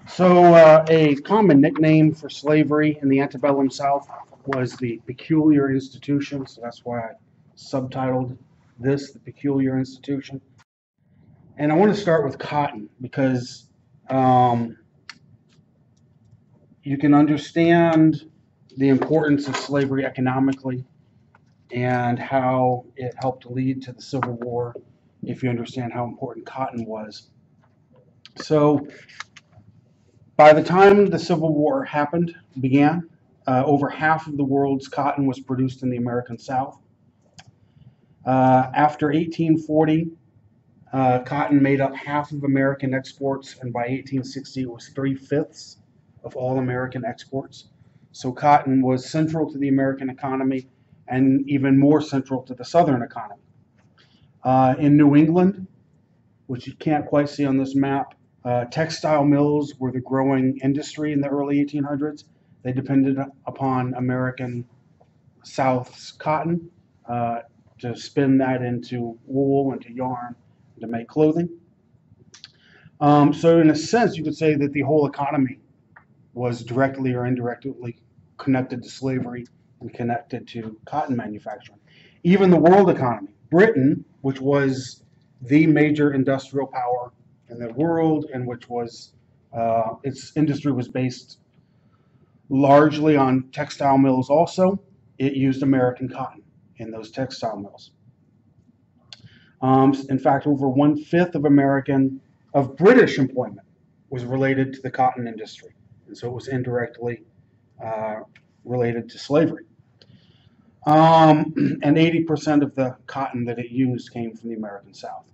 So a common nickname for slavery in the antebellum South was the peculiar institution. So that's why I subtitled this the peculiar institution. And I want to start with cotton because um, you can understand the importance of slavery economically and how it helped lead to the Civil War if you understand how important cotton was. So by the time the Civil War began, over half of the world's cotton was produced in the American South. After 1840, cotton made up half of American exports, and by 1860, it was 3/5 of all American exports. So cotton was central to the American economy and even more central to the Southern economy. In New England, which you can't quite see on this map, textile mills were the growing industry in the early 1800s. They depended upon American South's cotton to spin that into wool, into yarn, to make clothing. So in a sense, you could say that the whole economy was directly or indirectly connected to slavery and connected to cotton manufacturing. Even the world economy, Britain, which was the major industrial power in the world, and which was its industry was based largely on textile mills also, it used American cotton in those textile mills. In fact, over 1/5 of British employment was related to the cotton industry, and so it was indirectly related to slavery. And 80% of the cotton that it used came from the American South.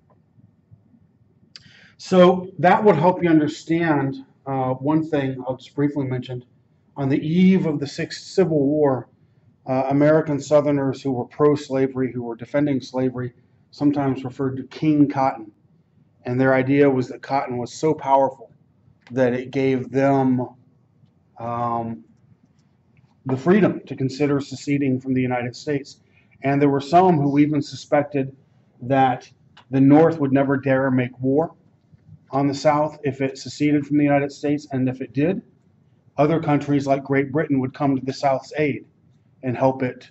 So that would help you understand one thing I'll just briefly mention. On the eve of the Sixth Civil War, American Southerners who were pro-slavery, who were defending slavery, sometimes referred to King Cotton. And their idea was that cotton was so powerful that it gave them the freedom to consider seceding from the United States. And there were some who even suspected that the North would never dare make war on the South if it seceded from the United States, and if it did, other countries like Great Britain would come to the South's aid and help it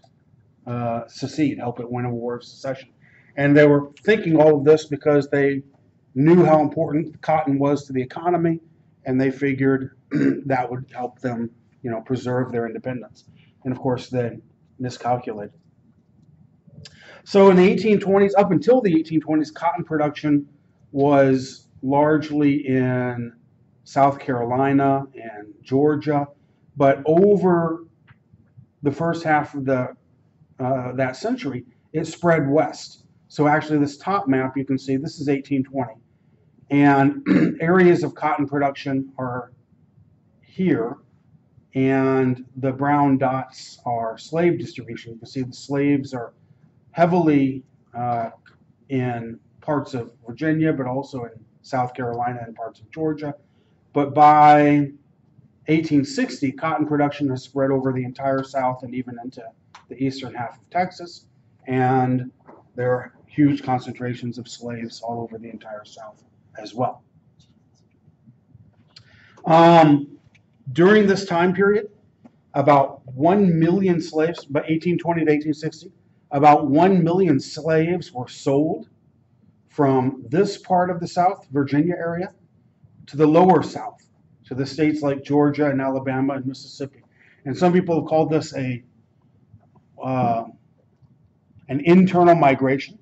secede, help it win a war of secession. And they were thinking all of this because they knew how important cotton was to the economy, and they figured that would help them, preserve their independence. And of course, they miscalculated. So in the 1820s, up until the 1820s, cotton production was largely in South Carolina and Georgia, but over the first half of that century, it spread west. So actually, this top map, you can see this is 1820, and areas of cotton production are here, and the brown dots are slave distribution. You can see the slaves are heavily in parts of Virginia, but also in South Carolina and parts of Georgia. But by 1860, cotton production has spread over the entire South and even into the eastern half of Texas, and there are huge concentrations of slaves all over the entire South as well. During this time period, about 1 million slaves, by 1820 to 1860, about 1 million slaves were sold from this part of the South, Virginia area, to the lower South, to the states like Georgia and Alabama and Mississippi. And some people have called this an internal migration.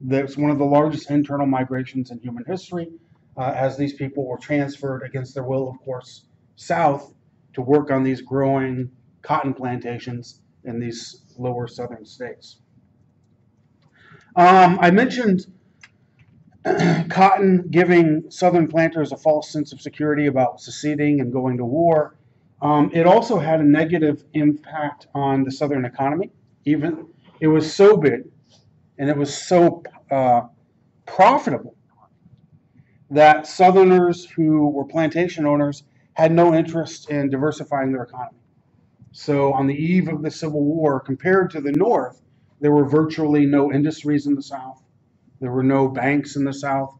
That's one of the largest internal migrations in human history, as these people were transferred against their will, of course, south to work on these growing cotton plantations in these lower southern states. I mentioned cotton giving southern planters a false sense of security about seceding and going to war. It also had a negative impact on the southern economy. Even it was so big and it was so profitable that Southerners who were plantation owners had no interest in diversifying their economy. So on the eve of the Civil War, compared to the North, there were virtually no industries in the South. There were no banks in the South.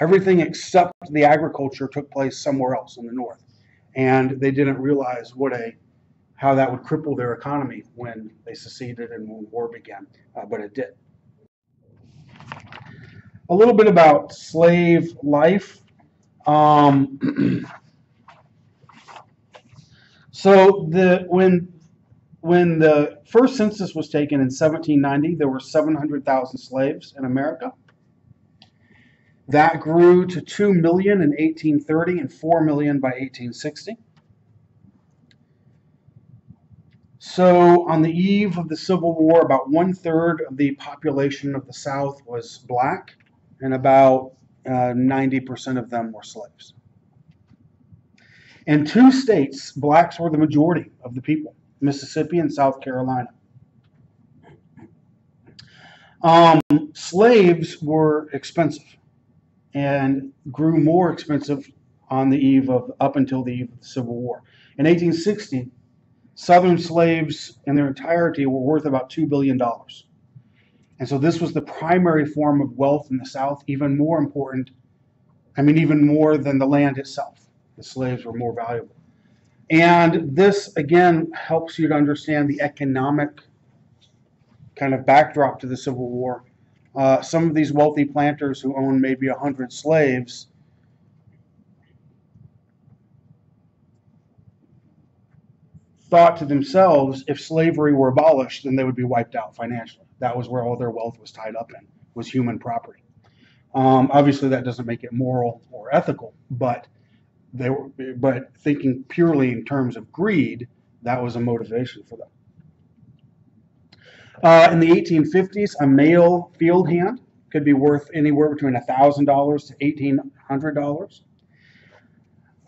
Everything except the agriculture took place somewhere else in the North. And they didn't realize how that would cripple their economy when they seceded and when war began, but it did. A little bit about slave life. So when the first census was taken in 1790, there were 700,000 slaves in America. That grew to 2 million in 1830 and 4 million by 1860. So on the eve of the Civil War, about 1/3 of the population of the South was black, and about 90% of them were slaves. In 2 states, blacks were the majority of the people, Mississippi and South Carolina. Slaves were expensive and grew more expensive up until the eve of the Civil War. In 1860, Southern slaves in their entirety were worth about $2 billion. And so this was the primary form of wealth in the South, even more than the land itself. The slaves were more valuable. And this, again, helps you to understand the economic kind of backdrop to the Civil War. Some of these wealthy planters who owned maybe 100 slaves thought to themselves, if slavery were abolished, then they would be wiped out financially. That was where all their wealth was tied up in, was human property. Obviously, that doesn't make it moral or ethical, but thinking purely in terms of greed, that was a motivation for them. In the 1850s, a male field hand could be worth anywhere between $1,000 to $1,800.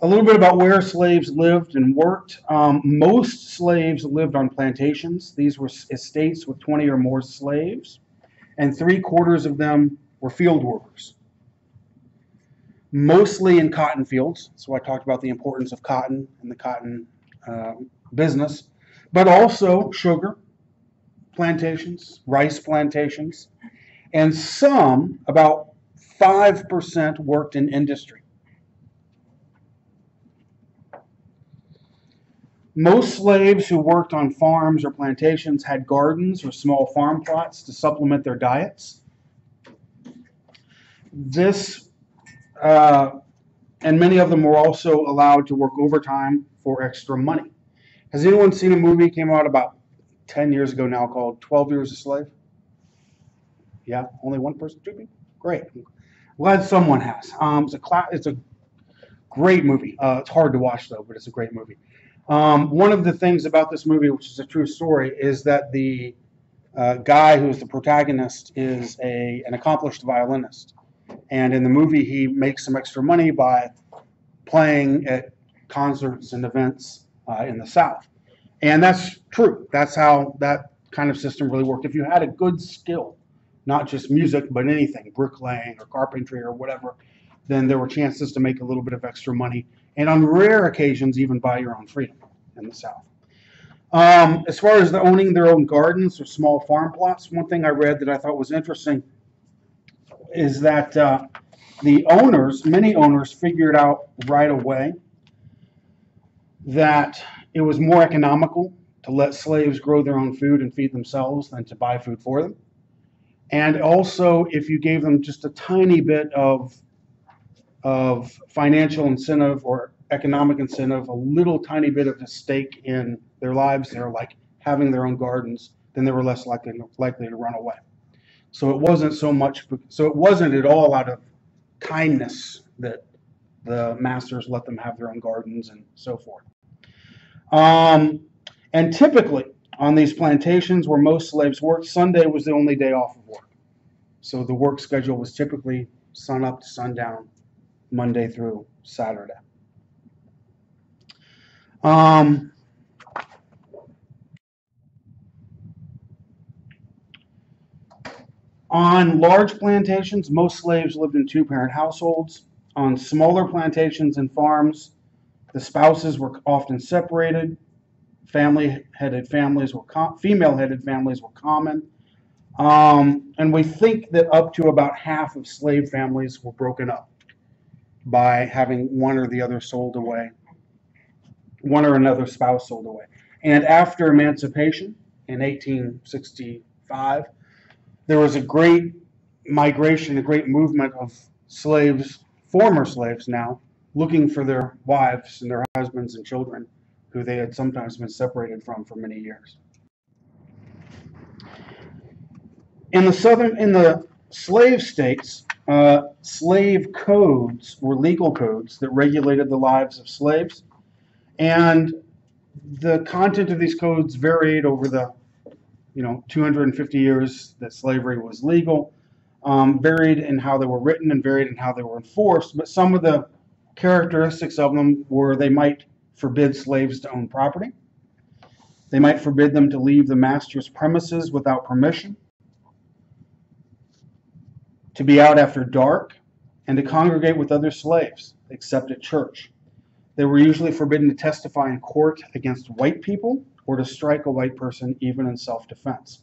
A little bit about where slaves lived and worked. Most slaves lived on plantations. These were estates with 20 or more slaves, and 3/4 of them were field workers. Mostly in cotton fields. So I talked about the importance of cotton and the cotton business, but also sugar plantations, rice plantations, and about 5% worked in industry. Most slaves who worked on farms or plantations had gardens or small farm plots to supplement their diets. And many of them were also allowed to work overtime for extra money. Has anyone seen a movie came out about 10 years ago now called 12 Years a Slave? Yeah, only one person, 2 people? Great. Glad someone has. It's a great movie. It's hard to watch though, but it's a great movie. One of the things about this movie, which is a true story, is that the guy who's the protagonist is an accomplished violinist. And in the movie, he makes some extra money by playing at concerts and events in the South. And that's true. That's how that kind of system really worked. If you had a good skill, not just music, but anything, bricklaying or carpentry or whatever, then there were chances to make a little bit of extra money. And on rare occasions, even buy your own freedom in the South. As far as owning their own gardens or small farm plots, one thing I read that I thought was interesting is that many owners figured out right away that it was more economical to let slaves grow their own food and feed themselves than to buy food for them. And also, if you gave them just a tiny bit of financial incentive or economic incentive, a little tiny bit of a stake in their lives, they're like having their own gardens, then they were less likely to run away. So it wasn't at all out of kindness that the masters let them have their own gardens and so forth. And typically on these plantations where most slaves worked, Sunday was the only day off of work. So the work schedule was typically sun up to sundown, Monday through Saturday. On large plantations, most slaves lived in 2-parent households. On smaller plantations and farms, the spouses were often separated. Female-headed families were common. And we think that up to about half of slave families were broken up by having one or the other sold away, one or another spouse sold away. And after emancipation in 1865, there was a great migration, a great movement of slaves, former slaves now, looking for their wives and their husbands and children who they had sometimes been separated from for many years. In the slave states, slave codes were legal codes that regulated the lives of slaves, and the content of these codes varied over the 250 years that slavery was legal, varied in how they were written and varied in how they were enforced. But some of the characteristics of them were they might forbid slaves to own property. They might forbid them to leave the master's premises without permission, to be out after dark, and to congregate with other slaves, except at church. They were usually forbidden to testify in court against white people or to strike a white person, even in self-defense.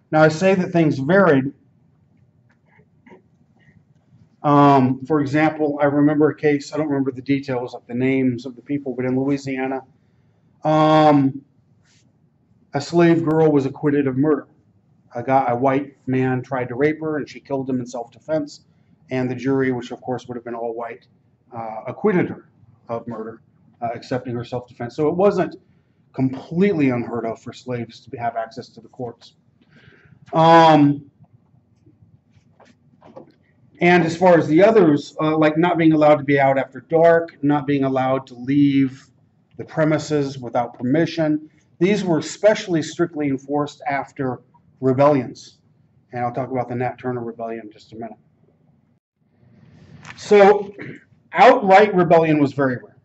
Now, I say that things varied. For example, I remember a case, I don't remember the details of the names of the people, but in Louisiana, a slave girl was acquitted of murder. A white man tried to rape her, and she killed him in self-defense, and the jury, which of course would have been all white, acquitted her of murder, accepting her self-defense. So it wasn't completely unheard of for slaves to have access to the courts. And as far as the others, like not being allowed to be out after dark, not being allowed to leave the premises without permission, these were especially strictly enforced after rebellions. And I'll talk about the Nat Turner Rebellion in just a minute. So outright rebellion was very rare.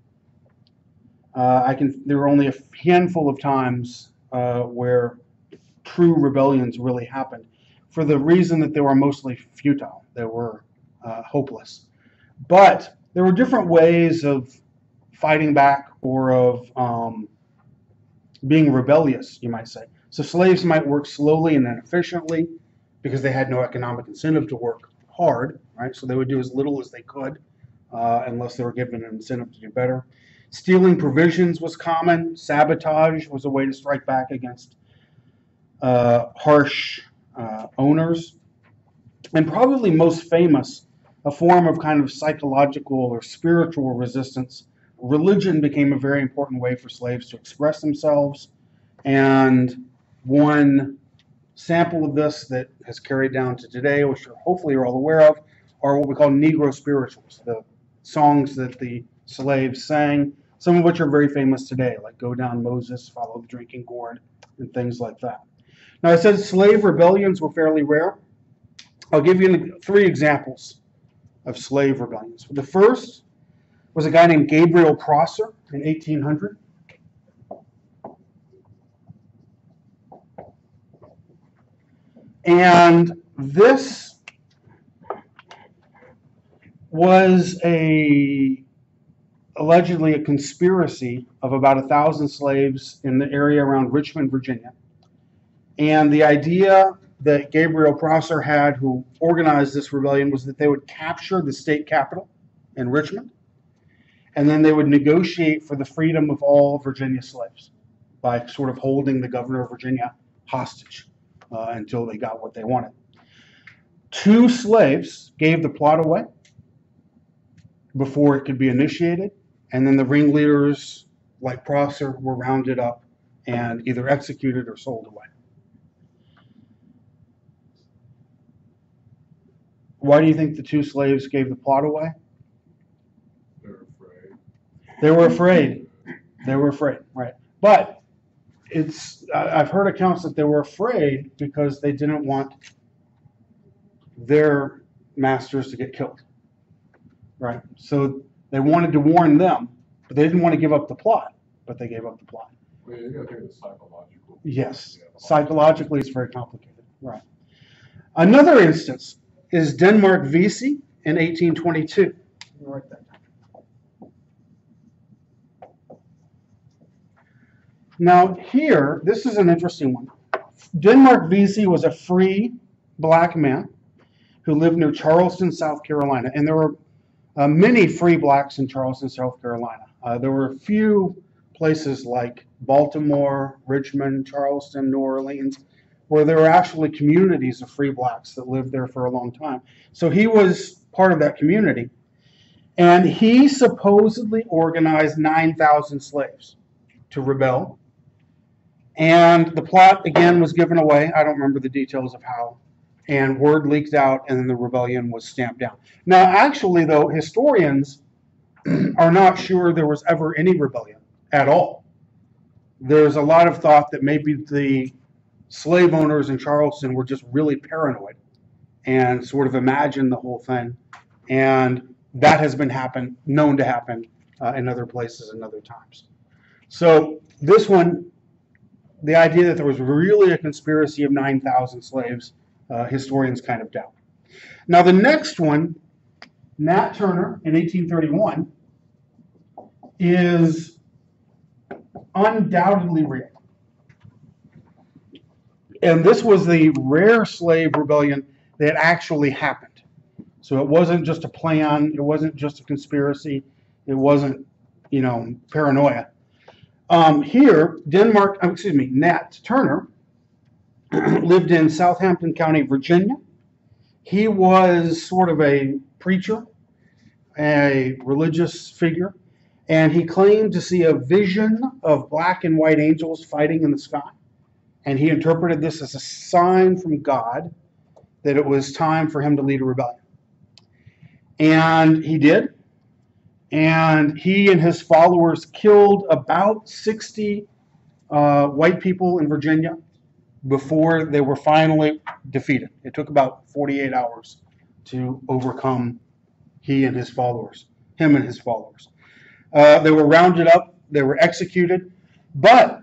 There were only a handful of times where true rebellions really happened, for the reason that they were mostly futile. They were hopeless. But there were different ways of fighting back or of being rebellious, you might say. So slaves might work slowly and inefficiently because they had no economic incentive to work hard, right? So they would do as little as they could unless they were given an incentive to do better. Stealing provisions was common. Sabotage was a way to strike back against harsh owners. And probably most famous, a form of kind of psychological or spiritual resistance, religion became a very important way for slaves to express themselves. And one sample of this that has carried down to today, which hopefully you're all aware of, are what we call Negro spirituals, the songs that the slaves sang, some of which are very famous today, like Go Down Moses, Follow the Drinking Gourd, and things like that. Now, I said slave rebellions were fairly rare. I'll give you 3 examples of slave rebellions. The first was a guy named Gabriel Prosser in 1800. And this was allegedly a conspiracy of about 1,000 slaves in the area around Richmond, Virginia. And the idea that Gabriel Prosser had, who organized this rebellion, was that they would capture the state capitol in Richmond, and then they would negotiate for the freedom of all Virginia slaves by sort of holding the governor of Virginia hostage until they got what they wanted. 2 slaves gave the plot away before it could be initiated, and then the ringleaders, like Prosser, were rounded up and either executed or sold away. Why do you think the 2 slaves gave the plot away? They were afraid. They were afraid. They were afraid, right? But I've heard accounts that they were afraid because they didn't want their masters to get killed, right? So they wanted to warn them, but they didn't want to give up the plot, but they gave up the plot. Well, you got to think of the psychological. Yes, psychologically it's very complicated, right? Another instance is Denmark Vesey in 1822. Let me write that down. Now here, this is an interesting one. Denmark Vesey was a free black man who lived near Charleston, South Carolina. And there were many free blacks in Charleston, South Carolina. There were a few places like Baltimore, Richmond, Charleston, New Orleans, where there were actually communities of free blacks that lived there for a long time. So he was part of that community. And he supposedly organized 9,000 slaves to rebel. And the plot, again, was given away. I don't remember the details of how. And word leaked out, and then the rebellion was stamped down. Now, actually, though, historians are not sure there was ever any rebellion at all. There's a lot of thought that maybe the slave owners in Charleston were just really paranoid and sort of imagined the whole thing. And that has been known to happen in other places and other times. So this one, the idea that there was really a conspiracy of 9,000 slaves, historians kind of doubt. Now the next one, Nat Turner in 1831, is undoubtedly real. And this was the rare slave rebellion that actually happened. So it wasn't just a plan, it wasn't just a conspiracy, it wasn't, paranoia. Here, Nat Turner lived in Southampton County, Virginia. He was sort of a preacher, a religious figure, and he claimed to see a vision of black and white angels fighting in the sky. And he interpreted this as a sign from God that it was time for him to lead a rebellion. And he did. And he and his followers killed about 60 white people in Virginia before they were finally defeated. It took about 48 hours to overcome him and his followers. They were rounded up, they were executed. But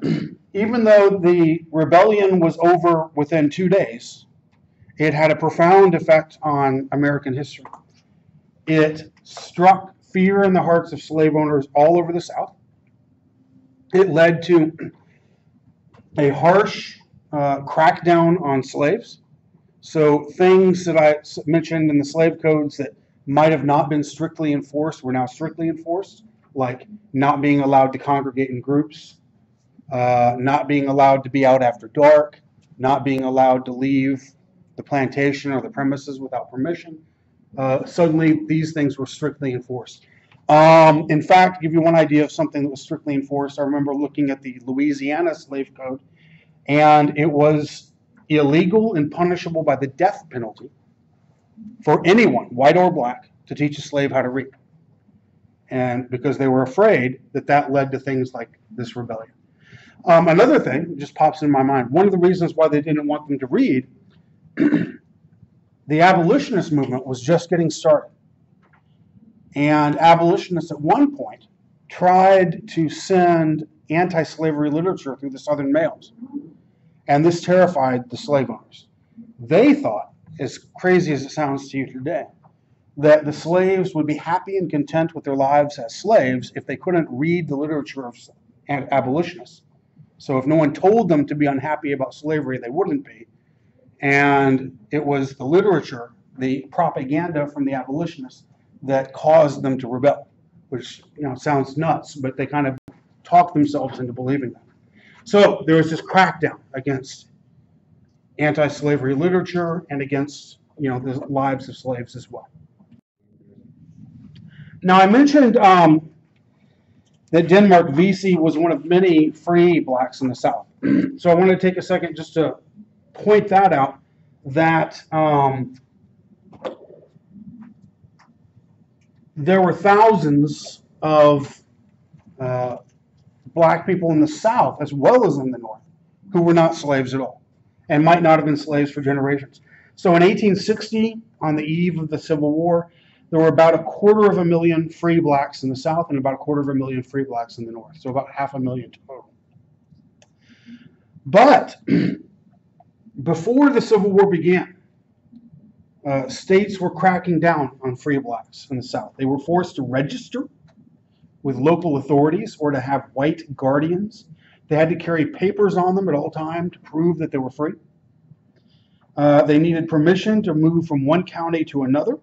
even though the rebellion was over within 2 days, it had a profound effect on American history. It struck fear in the hearts of slave owners all over the South. It led to a harsh crackdown on slaves. So things that I mentioned in the slave codes that might have not been strictly enforced were now strictly enforced, like not being allowed to congregate in groups, not being allowed to be out after dark, not being allowed to leave the plantation or the premises without permission. Suddenly, these things were strictly enforced. In fact, to give you one idea of something that was strictly enforced, I remember looking at the Louisiana slave code, and it was illegal and punishable by the death penalty for anyone, white or black, to teach a slave how to read. And because they were afraid that that led to things like this rebellion. Another thing that just pops in my mind, one of the reasons why they didn't want them to read, the abolitionist movement was just getting started. And abolitionists at one point tried to send anti-slavery literature through the Southern mails. And this terrified the slave owners. They thought, as crazy as it sounds to you today, that the slaves would be happy and content with their lives as slaves if they couldn't read the literature of abolitionists. So if no one told them to be unhappy about slavery, they wouldn't be. And it was the literature, the propaganda from the abolitionists that caused them to rebel, which sounds nuts, but they kind of talked themselves into believing that. So there was this crackdown against anti-slavery literature and against the lives of slaves as well. Now I mentioned that Denmark Vesey was one of many free blacks in the South. So I want to take a second just to point that out, that there were thousands of black people in the South as well as in the North who were not slaves at all and might not have been slaves for generations. So in 1860, on the eve of the Civil War, there were about 250,000 free blacks in the South and about 250,000 free blacks in the North, so about 500,000 total. But before the Civil War began, states were cracking down on free blacks in the South. They were forced to register with local authorities or to have white guardians. They had to carry papers on them at all times to prove that they were free. They needed permission to move from one county to another.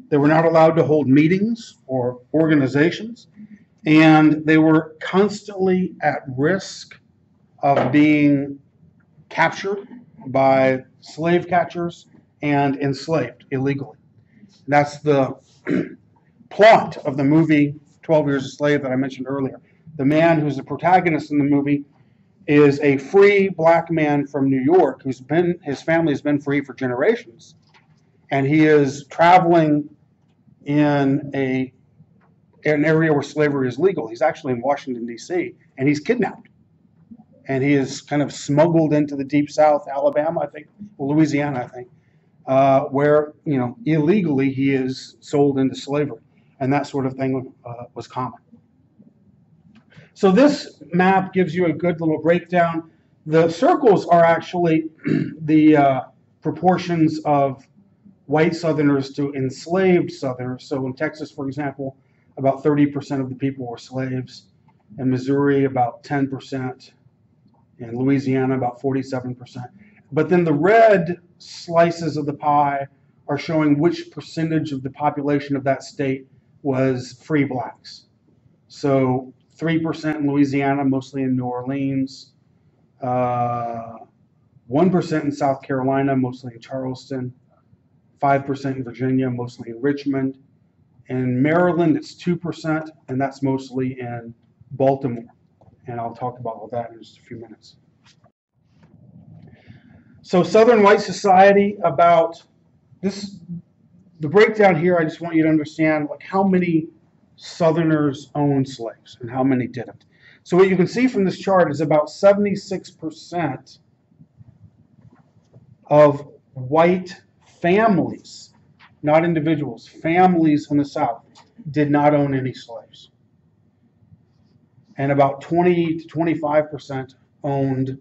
They were not allowed to hold meetings or organizations, and they were constantly at risk of being captured by slave catchers and enslaved illegally. That's the plot of the movie 12 Years a Slave that I mentioned earlier. The man who's the protagonist in the movie is a free black man from New York his family has been free for generations, and he is traveling in an area where slavery is legal. He's actually in Washington, D.C., and he's kidnapped. And he is kind of smuggled into the deep South, Alabama, I think, or Louisiana, I think, where, illegally he is sold into slavery. And that sort of thing was common. So this map gives you a good little breakdown. The circles are actually the proportions of white Southerners to enslaved Southerners. So in Texas, for example, about 30% of the people were slaves. In Missouri, about 10%. In Louisiana, about 47%. But then the red slices of the pie are showing which percentage of the population of that state was free blacks. So 3% in Louisiana, mostly in New Orleans. 1% in South Carolina, mostly in Charleston. 5% in Virginia, mostly in Richmond. In Maryland, it's 2%, and that's mostly in Baltimore. And I'll talk about all that in just a few minutes. So Southern white society, about this, the breakdown here, I just want you to understand like how many Southerners owned slaves and how many didn't. So what you can see from this chart is about 76% of white families, not individuals, families in the South did not own any slaves. And about 20 to 25% owned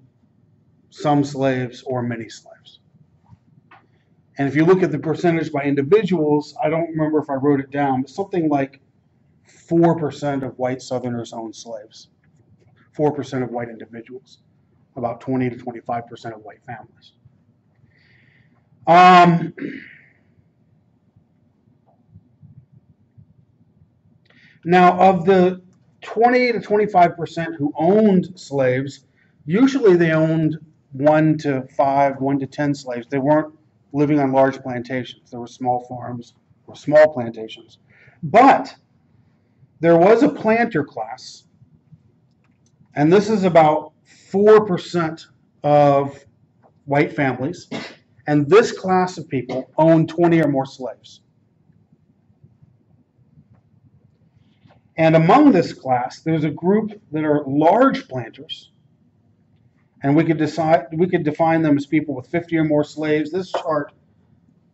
some slaves or many slaves. And if you look at the percentage by individuals, I don't remember if I wrote it down, but something like 4% of white Southerners owned slaves. 4% of white individuals. About 20 to 25% of white families. Now, of the 20 to 25% who owned slaves, usually they owned 1 to 5, 1 to 10 slaves. They weren't living on large plantations. There were small farms or small plantations. But there was a planter class, and this is about 4% of white families, and this class of people owned 20 or more slaves. And among this class, there's a group that are large planters, and we could define them as people with 50 or more slaves. This chart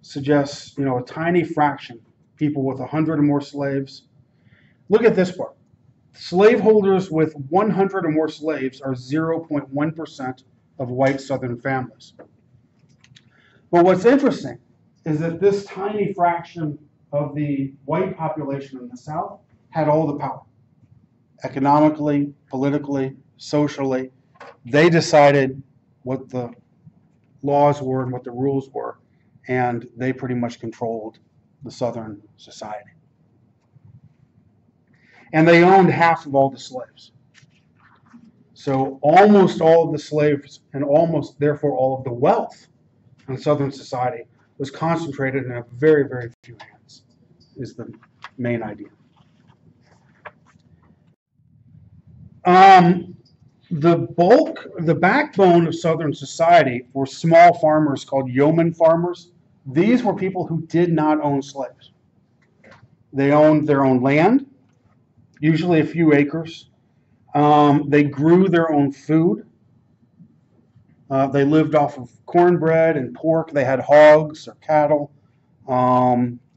suggests, a tiny fraction, people with 100 or more slaves. Look at this part. Slaveholders with 100 or more slaves are 0.1% of white Southern families. But what's interesting is that this tiny fraction of the white population in the South had all the power. Economically, politically, socially. They decided what the laws were and what the rules were, and they pretty much controlled the Southern society. And they owned half of all the slaves. So almost all of the slaves and almost, therefore, all of the wealth in Southern society was concentrated in a very, very few hands, is the main idea. The backbone of Southern society were small farmers called yeoman farmers. These were people who did not own slaves. They owned their own land, usually a few acres. They grew their own food. They lived off of cornbread and pork. They had hogs or cattle.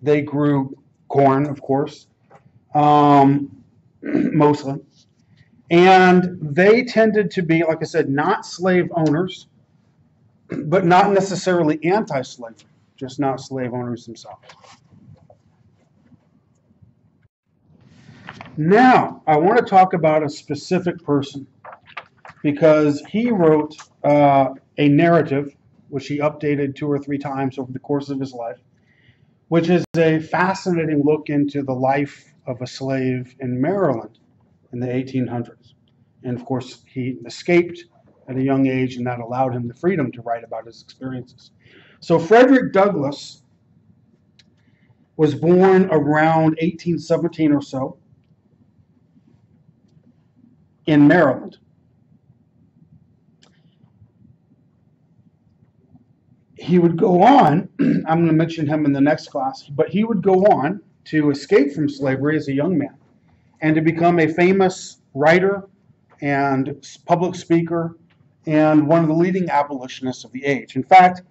They grew corn, of course, mostly. And they tended to be, like I said, not slave owners, but not necessarily anti-slavery, just not slave owners themselves. Now, I want to talk about a specific person because he wrote a narrative, which he updated 2 or 3 times over the course of his life, which is a fascinating look into the life of a slave in Maryland in the 1800s. And of course, he escaped at a young age, and that allowed him the freedom to write about his experiences. So Frederick Douglass was born around 1817 or so in Maryland. He would go on, I'm going to mention him in the next class, but he would go on to escape from slavery as a young man and to become a famous writer and public speaker and one of the leading abolitionists of the age. In fact,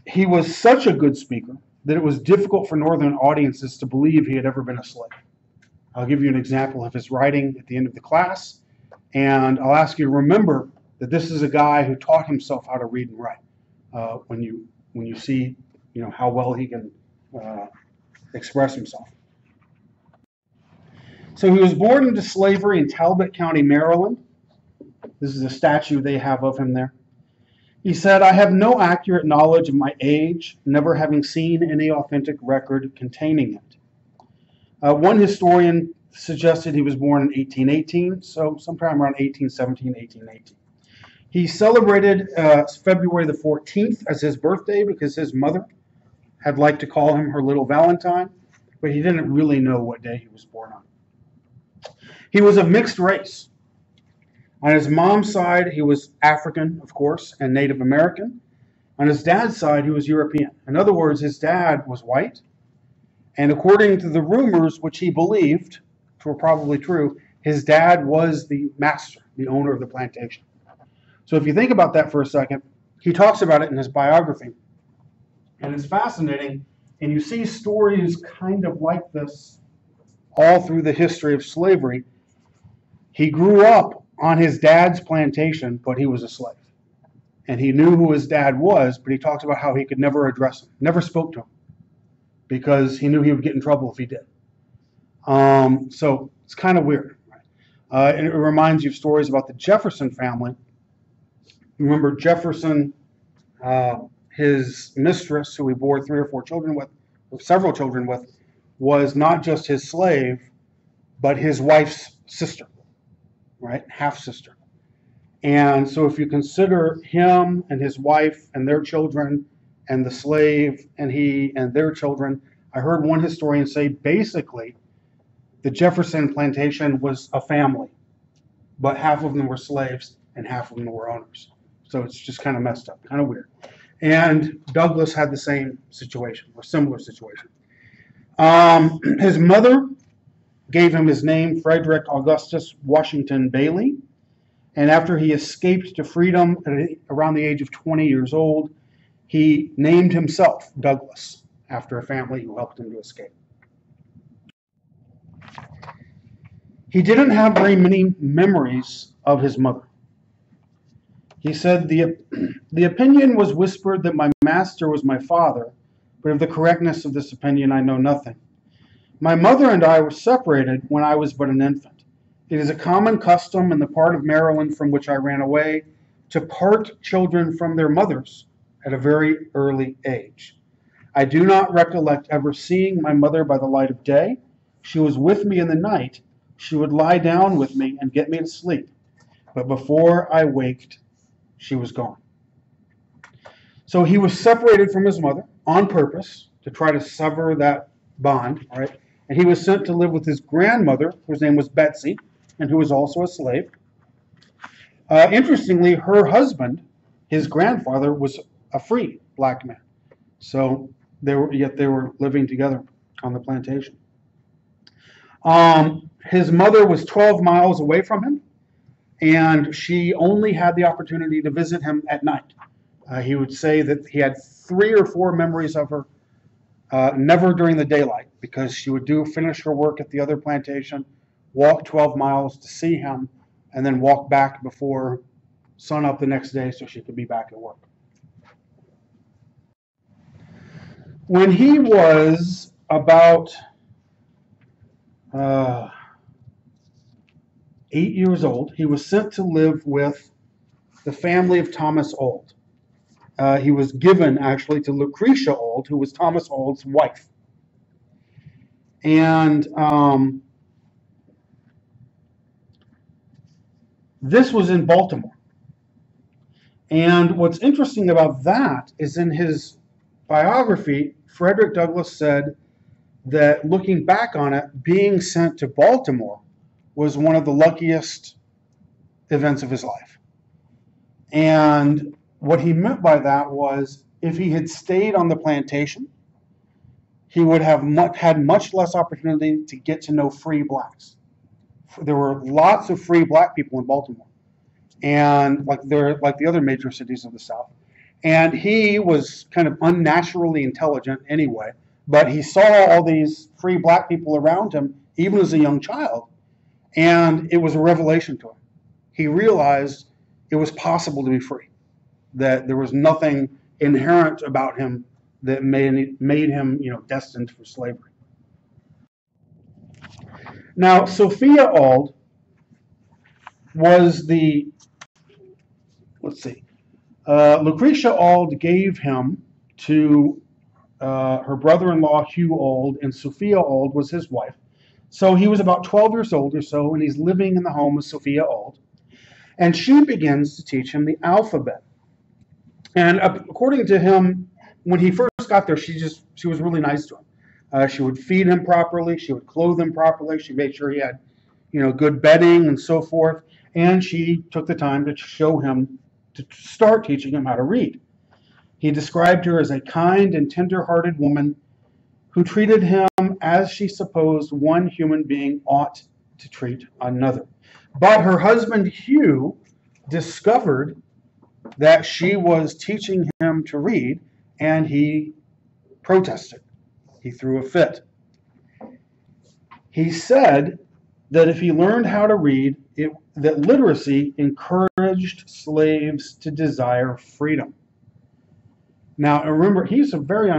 he was such a good speaker that it was difficult for Northern audiences to believe he had ever been a slave. I'll give you an example of his writing at the end of the class, and I'll ask you to remember that this is a guy who taught himself how to read and write. When you see, how well he can express himself. So he was born into slavery in Talbot County, Maryland. This is a statue they have of him there. He said, "I have no accurate knowledge of my age, never having seen any authentic record containing it." One historian suggested he was born in 1818, so sometime around 1817, 1818. He celebrated February the 14th as his birthday because his mother had liked to call him her little Valentine, but he didn't really know what day he was born on. He was of mixed race. On his mom's side, he was African, of course, and Native American. On his dad's side, he was European. In other words, his dad was white, and according to the rumors, which he believed, which were probably true, his dad was the master, the owner of the plantation. So if you think about that for a second, he talks about it in his biography. And it's fascinating, and you see stories kind of like this all through the history of slavery. He grew up on his dad's plantation, but he was a slave. And he knew who his dad was, but he talks about how he could never address him, never spoke to him, because he knew he would get in trouble if he did. So it's kind of weird. Right? And it reminds you of stories about the Jefferson family. Remember Jefferson, his mistress, who he bore 3 or 4 children with, or several children with, was not just his slave, but his wife's sister, right? Half-sister. And so if you consider him and his wife and their children and the slave and he and their children, I heard one historian say basically the Jefferson plantation was a family, but half of them were slaves and half of them were owners. So it's just kind of messed up, kind of weird. And Douglass had the same situation, or similar situation. His mother gave him his name, Frederick Augustus Washington Bailey. And after he escaped to freedom at around the age of 20 years old, he named himself Douglass after a family who helped him to escape. He didn't have very many memories of his mother. He said, the opinion was whispered that my master was my father, but of the correctness of this opinion I know nothing. My mother and I were separated when I was but an infant. It is a common custom in the part of Maryland from which I ran away to part children from their mothers at a very early age. I do not recollect ever seeing my mother by the light of day. She was with me in the night. She would lie down with me and get me to sleep. But before I waked, she was gone. So he was separated from his mother on purpose to try to sever that bond, right? And he was sent to live with his grandmother, whose name was Betsy, and who was also a slave. Interestingly, her husband, his grandfather, was a free black man. So they were living together on the plantation. His mother was 12 miles away from him, and she only had the opportunity to visit him at night. He would say that he had 3 or 4 memories of her, never during the daylight, because she would finish her work at the other plantation, walk 12 miles to see him, and then walk back before sunup the next day so she could be back at work. When he was about 8 years old, he was sent to live with the family of Thomas Auld. he was given actually to Lucretia Auld, who was Thomas Auld's wife. And this was in Baltimore. And what's interesting about that is in his biography, Frederick Douglass said that looking back on it, being sent to Baltimore was one of the luckiest events of his life. And what he meant by that was if he had stayed on the plantation, he would have had much less opportunity to get to know free blacks. There were lots of free black people in Baltimore, and like the other major cities of the South. And he was kind of unnaturally intelligent anyway, but he saw all these free black people around him, even as a young child, and it was a revelation to him. He realized it was possible to be free, that there was nothing inherent about him that made him, destined for slavery. Now, Sophia Auld was Lucretia Auld gave him to her brother-in-law, Hugh Auld, and Sophia Auld was his wife. So he was about 12 years old or so, and he's living in the home of Sophia Auld. And she begins to teach him the alphabet. And according to him, when he first got there, she was really nice to him. She would feed him properly. She would clothe him properly. She made sure he had, good bedding and so forth. And she took the time to show him, to start teaching him how to read. He described her as a kind and tender-hearted woman who treated him as she supposed one human being ought to treat another. But her husband, Hugh, discovered that she was teaching him to read, and he protested. He threw a fit. He said that if he learned how to read, that literacy encouraged slaves to desire freedom. Now, remember, he's a very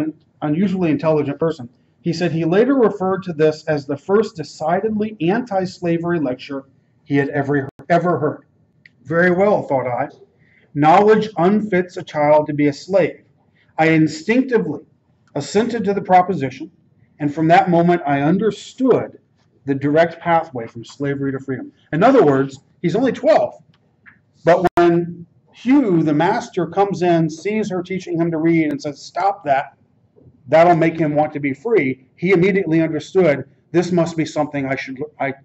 unusually intelligent person. He said he later referred to this as the first decidedly anti-slavery lecture he had ever heard. Very well, thought I. Knowledge unfits a child to be a slave. I instinctively assented to the proposition, and from that moment I understood the direct pathway from slavery to freedom. In other words, he's only 12, but when Hugh, the master, comes in, sees her teaching him to read, and says, "Stop that, that'll make him want to be free," he immediately understood this must be something that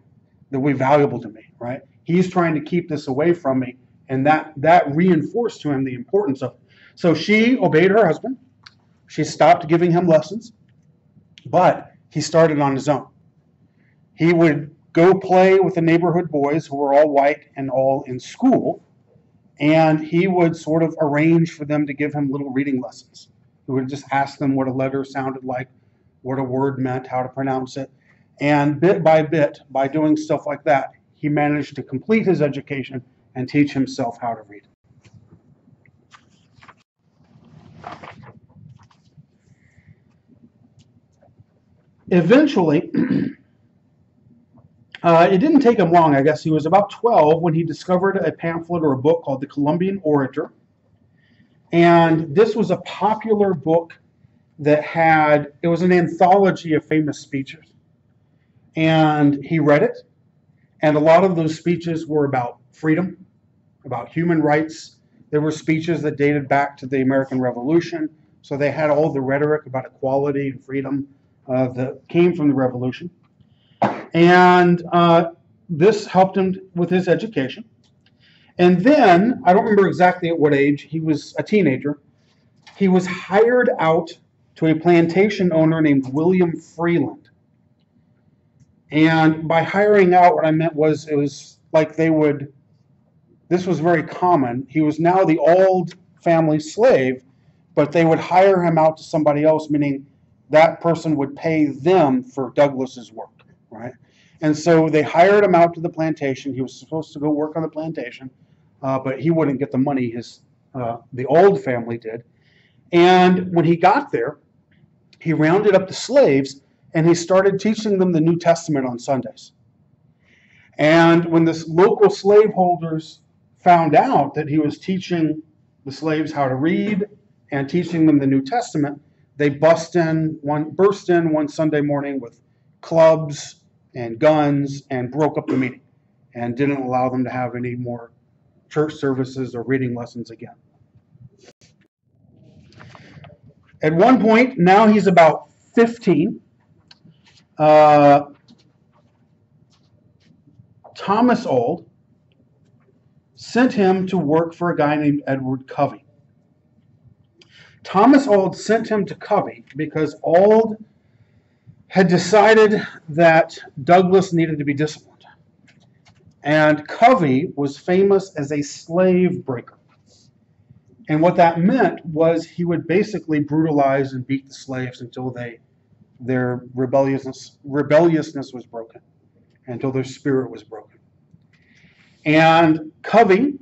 will be valuable to me, right? He's trying to keep this away from me, and that reinforced to him the importance of it. So she obeyed her husband. She stopped giving him lessons, but he started on his own. He would go play with the neighborhood boys who were all white and all in school, and he would sort of arrange for them to give him little reading lessons. He would just ask them what a letter sounded like, what a word meant, how to pronounce it. And bit, by doing stuff like that, he managed to complete his education and teach himself how to read. Eventually, it didn't take him long, I guess. He was about 12 when he discovered a pamphlet or a book called The Columbian Orator. And this was a popular book that it was an anthology of famous speeches. And he read it, and a lot of those speeches were about freedom, about human rights. There were speeches that dated back to the American Revolution, so they had all the rhetoric about equality and freedom that came from the Revolution. And this helped him with his education. And then, I don't remember exactly at what age, he was a teenager, he was hired out to a plantation owner named William Freeland. And by hiring out, what I meant was, it was like this was very common. He was now the Auld family slave, but they would hire him out to somebody else, meaning that person would pay them for Douglass's work, right? And so they hired him out to the plantation. He was supposed to go work on the plantation, but he wouldn't get the money. The Auld family did. And when he got there, he rounded up the slaves, and he started teaching them the New Testament on Sundays. And when the local slaveholders found out that he was teaching the slaves how to read and teaching them the New Testament, they burst in one Sunday morning with clubs and guns and broke up the meeting and didn't allow them to have any more church services or reading lessons again. At one point, now he's about 15, Thomas Auld sent him to work for a guy named Edward Covey. Thomas Auld sent him to Covey because Auld had decided that Douglass needed to be disciplined. And Covey was famous as a slave breaker. And what that meant was he would basically brutalize and beat the slaves until their rebelliousness was broken, until their spirit was broken. And Covey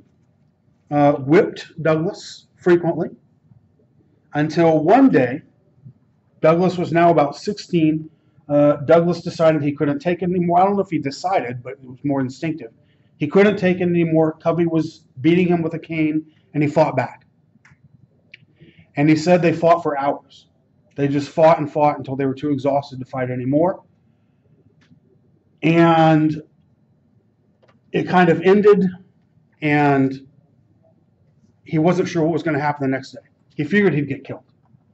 whipped Douglass frequently until one day, Douglass was now about 16, Douglass decided he couldn't take it anymore. I don't know if he decided, but it was more instinctive. He couldn't take it anymore. Covey was beating him with a cane, and he fought back. And he said they fought for hours. They just fought and fought until they were too exhausted to fight anymore. And it kind of ended, and he wasn't sure what was going to happen the next day. He figured he'd get killed,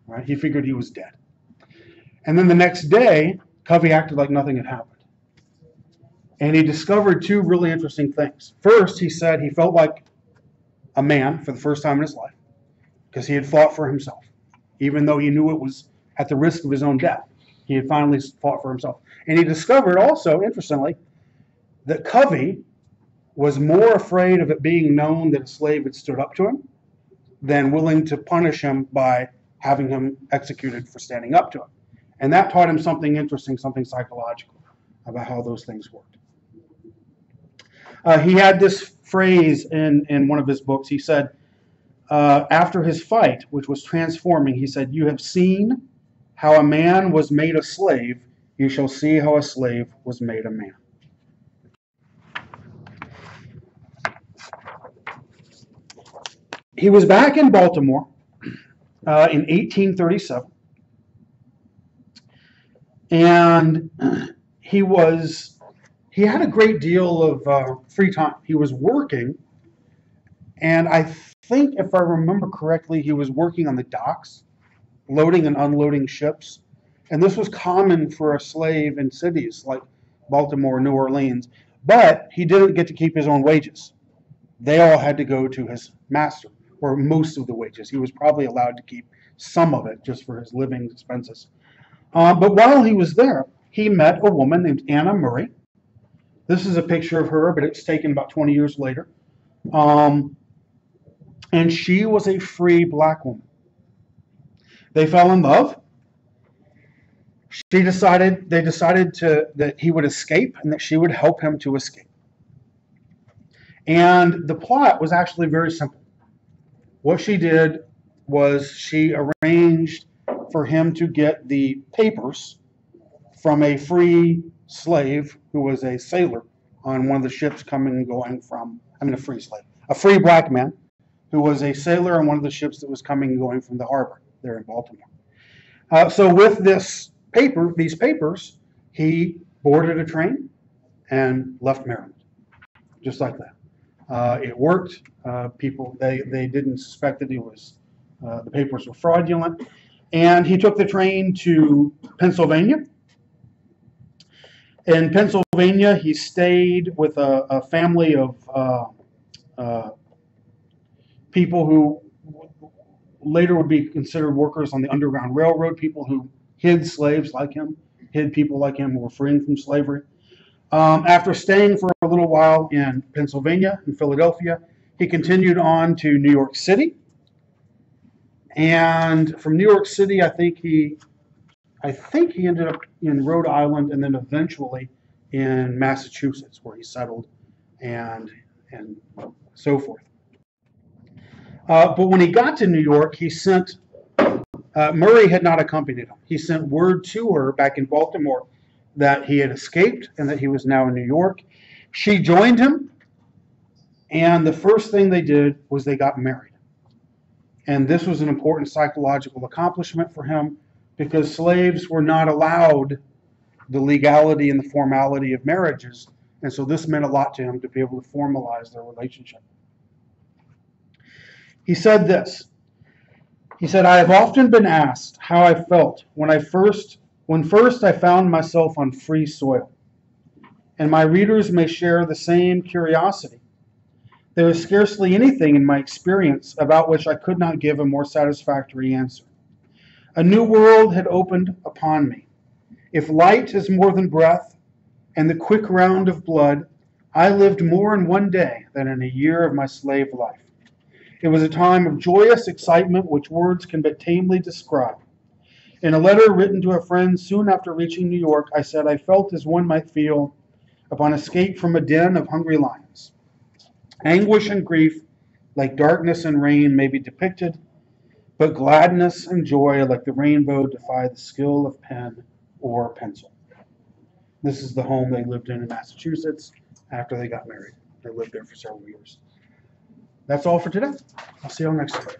right? He figured he was dead. And then the next day, Covey acted like nothing had happened. And he discovered two really interesting things. First, he said he felt like a man for the first time in his life because he had fought for himself. Even though he knew it was at the risk of his own death, he had finally fought for himself. And he discovered also, interestingly, that Covey was more afraid of it being known that a slave had stood up to him than willing to punish him by having him executed for standing up to him. And that taught him something interesting, something psychological about how those things worked. He had this phrase in one of his books. He said, after his fight, which was transforming, he said, "You have seen how a man was made a slave, you shall see how a slave was made a man." He was back in Baltimore in 1837, and he had a great deal of free time. He was working, and I think, if I remember correctly, he was working on the docks, loading and unloading ships, and this was common for a slave in cities like Baltimore, New Orleans, but he didn't get to keep his own wages. They all had to go to his master, or most of the wages. He was probably allowed to keep some of it just for his living expenses. But while he was there, he met a woman named Anna Murray. This is a picture of her, but it's taken about 20 years later. And she was a free black woman. They fell in love. They decided that he would escape and that she would help him to escape. And the plot was actually very simple. What she did was she arranged for him to get the papers from a free slave who was a sailor on one of the ships coming and going from, a free black man who was a sailor on one of the ships that was coming and going from the harbor there in Baltimore. So with these papers, he boarded a train and left Maryland, just like that. It worked. They didn't suspect that the papers were fraudulent. And he took the train to Pennsylvania. In Pennsylvania, he stayed with a family of people who later would be considered workers on the Underground Railroad, people who hid slaves like him, hid people like him who were freeing from slavery. After staying for a little while in Pennsylvania and Philadelphia, he continued on to New York City. And from New York City, I think he ended up in Rhode Island and then eventually in Massachusetts, where he settled and so forth. But when he got to New York, he sent, Murray had not accompanied him. He sent word to her back in Baltimore that he had escaped and that he was now in New York. She joined him, and the first thing they did was they got married. And this was an important psychological accomplishment for him because slaves were not allowed the legality and the formality of marriages. And so this meant a lot to him to be able to formalize their relationship. He said this. He said, "I have often been asked how I felt when first I found myself on free soil. And my readers may share the same curiosity. There is scarcely anything in my experience about which I could not give a more satisfactory answer. A new world had opened upon me. If light is more than breath, and the quick round of blood, I lived more in one day than in a year of my slave life. It was a time of joyous excitement which words can but tamely describe. In a letter written to a friend soon after reaching New York, I said I felt as one might feel upon escape from a den of hungry lions. Anguish and grief, like darkness and rain, may be depicted, but gladness and joy, like the rainbow, defy the skill of pen or pencil." This is the home they lived in Massachusetts after they got married. They lived there for several years. That's all for today. I'll see you all next time.